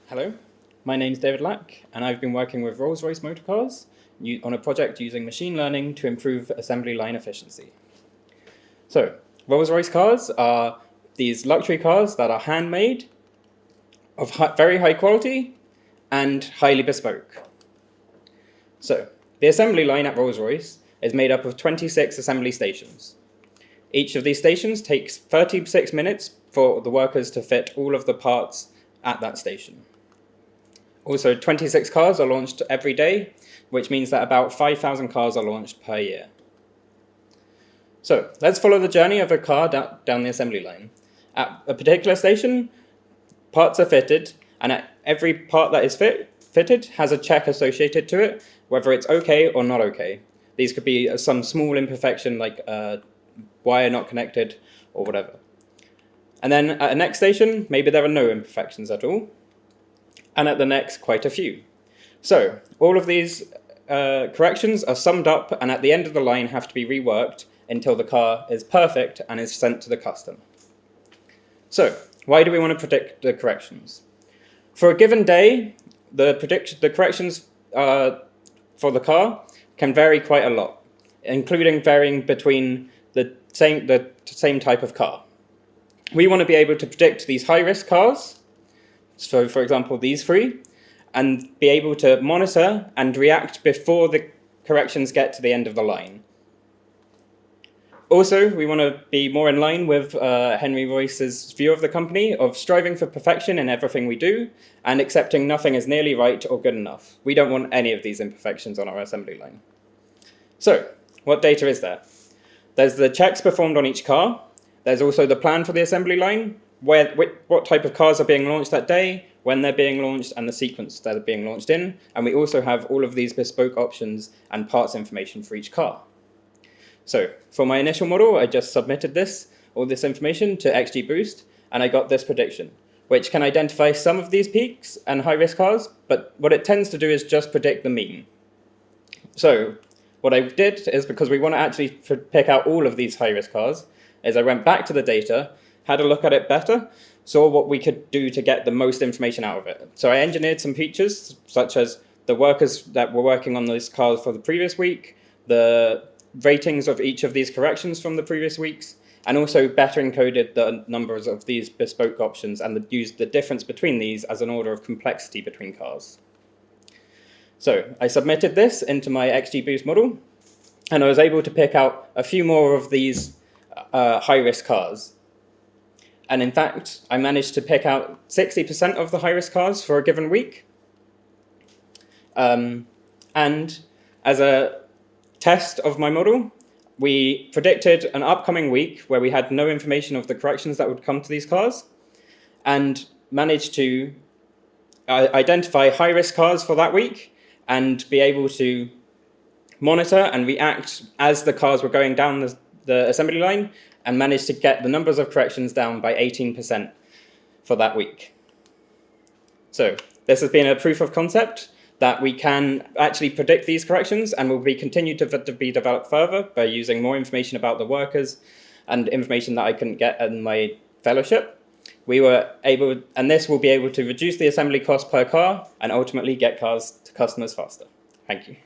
Hello, my name's David Lack, and I've been working with Rolls-Royce motor cars on a project using machine learning to improve assembly line efficiency. So, Rolls-Royce cars are these luxury cars that are handmade, of very high quality, and highly bespoke. So, the assembly line at Rolls-Royce is made up of 26 assembly stations. Each of these stations takes 36 minutes for the workers to fit all of the parts at that station. Also, 26 cars are launched every day, which means that about 5,000 cars are launched per year. So, let's follow the journey of a car down the assembly line. At a particular station, parts are fitted, and at every part that is fitted has a check associated to it, whether it's okay or not okay. These could be some small imperfection like a wire not connected or whatever. And then at the next station, maybe there are no imperfections at all, and at the next, quite a few. So all of these corrections are summed up, and at the end of the line have to be reworked until the car is perfect and is sent to the customer. So why do we want to predict the corrections? For a given day, the corrections for the car can vary quite a lot, including varying between the same type of car. We want to be able to predict these high-risk cars, so for example these three, and be able to monitor and react before the corrections get to the end of the line. Also, we want to be more in line with Henry Royce's view of the company of striving for perfection in everything we do and accepting nothing is nearly right or good enough. We don't want any of these imperfections on our assembly line. So, what data is there? There's the checks performed on each car. There's also the plan for the assembly line, what type of cars are being launched that day, when they're being launched, and the sequence that they're being launched in. And we also have all of these bespoke options and parts information for each car. So for my initial model, I just submitted all this information to XGBoost, and I got this prediction, which can identify some of these peaks and high-risk cars, but what it tends to do is just predict the mean. So what I did is, because we want to actually pick out all of these high-risk cars, is I went back to the data, had a look at it better, saw what we could do to get the most information out of it. So I engineered some features, such as the workers that were working on these cars for the previous week, the ratings of each of these corrections from the previous weeks, and also better encoded the numbers of these bespoke options and used the difference between these as an order of complexity between cars. So I submitted this into my XGBoost model, and I was able to pick out a few more of these high-risk cars. And in fact, I managed to pick out 60% of the high-risk cars for a given week. And as a test of my model, we predicted an upcoming week where we had no information of the corrections that would come to these cars, and managed to identify high-risk cars for that week and be able to monitor and react as the cars were going down the assembly line, and managed to get the numbers of corrections down by 18% for that week. So this has been a proof of concept that we can actually predict these corrections, and will be continued to be developed further by using more information about the workers and information that I couldn't get in my fellowship. And this will be able to reduce the assembly cost per car and ultimately get cars to customers faster. Thank you.